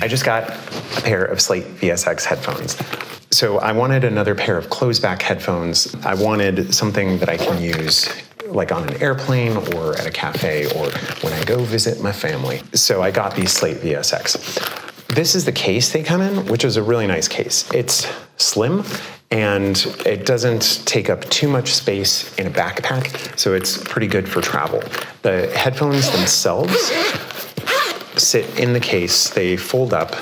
I just got a pair of Slate VSX headphones. So I wanted another pair of closed-back headphones. I wanted something that I can use like on an airplane or at a cafe or when I go visit my family. So I got these Slate VSX. This is the case they come in, which is a really nice case. It's slim and it doesn't take up too much space in a backpack, so it's pretty good for travel. The headphones themselves sit in the case, they fold up,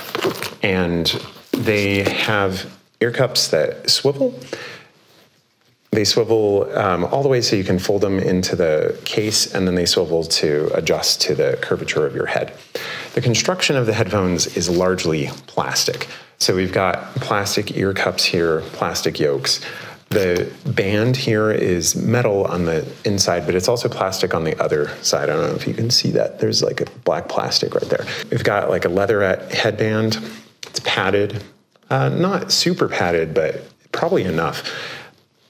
and they have ear cups that swivel. They swivel all the way so you can fold them into the case, and then they swivel to adjust to the curvature of your head. The construction of the headphones is largely plastic. So we've got plastic ear cups here, plastic yokes. The band here is metal on the inside, but it's also plastic on the other side. I don't know if you can see that. There's like a black plastic right there. We've got like a leatherette headband. It's padded, not super padded, but probably enough.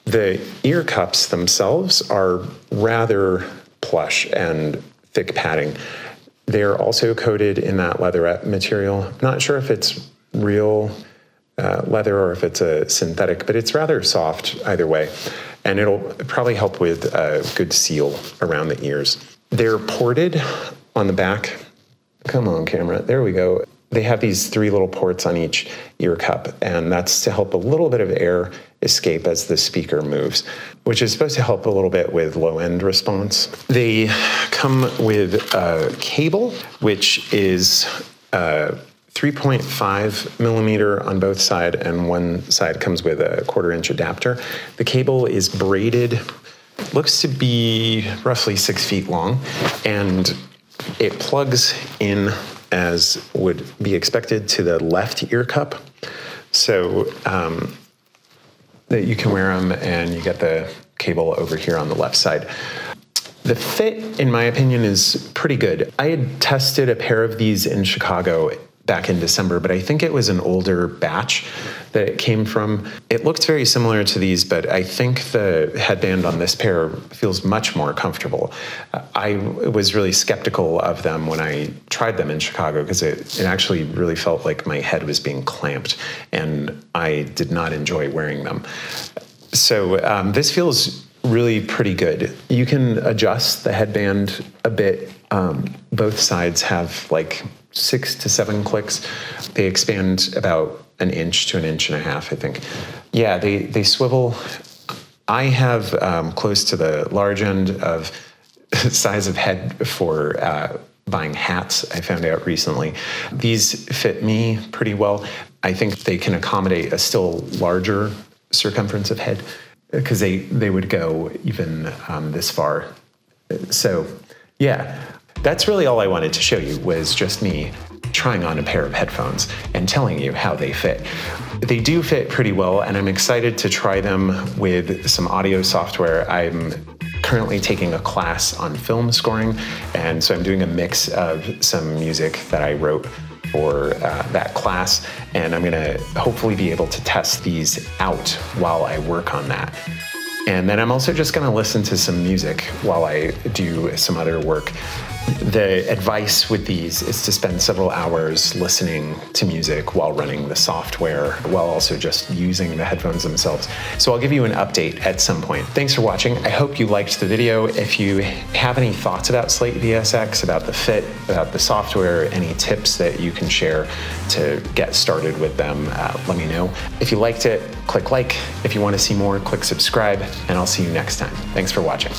The ear cups themselves are rather plush and thick padding. They're also coated in that leatherette material. I'm not sure if it's real leather or if it's a synthetic, but it's rather soft either way. And it'll probably help with a good seal around the ears. They're ported on the back. Come on, camera. There we go. They have these 3 little ports on each ear cup, and that's to help a little bit of air escape as the speaker moves, which is supposed to help a little bit with low-end response. They come with a cable, which is 3.5 millimeter on both sides, and one side comes with a 1/4-inch adapter. The cable is braided, looks to be roughly 6 feet long, and it plugs in as would be expected to the left ear cup. So that you can wear them and you get the cable over here on the left side. The fit, in my opinion, is pretty good. I had tested a pair of these in Chicago back in December, but I think it was an older batch that it came from. It looked very similar to these, but I think the headband on this pair feels much more comfortable. I was really skeptical of them when I tried them in Chicago because it actually really felt like my head was being clamped, and I did not enjoy wearing them. So this feels really pretty good. You can adjust the headband a bit. Both sides have like 6 to 7 clicks. They expand about 1 inch to 1.5 inches, I think. Yeah, they swivel. I have close to the large end of size of head for buying hats, I found out recently. These fit me pretty well. I think they can accommodate a still larger circumference of head because they would go even this far. So yeah, that's really all I wanted to show you, was just me trying on a pair of headphones and telling you how they fit. They do fit pretty well, and I'm excited to try them with some audio software. I'm currently taking a class on film scoring, and so I'm doing a mix of some music that I wrote for that class, and I'm gonna hopefully be able to test these out while I work on that. And then I'm also just gonna listen to some music while I do some other work. The advice with these is to spend several hours listening to music while running the software, while also just using the headphones themselves. So I'll give you an update at some point. Thanks for watching. I hope you liked the video. If you have any thoughts about Slate VSX, about the fit, about the software, any tips that you can share to get started with them, let me know. If you liked it, click like. If you want to see more, click subscribe, and I'll see you next time. Thanks for watching.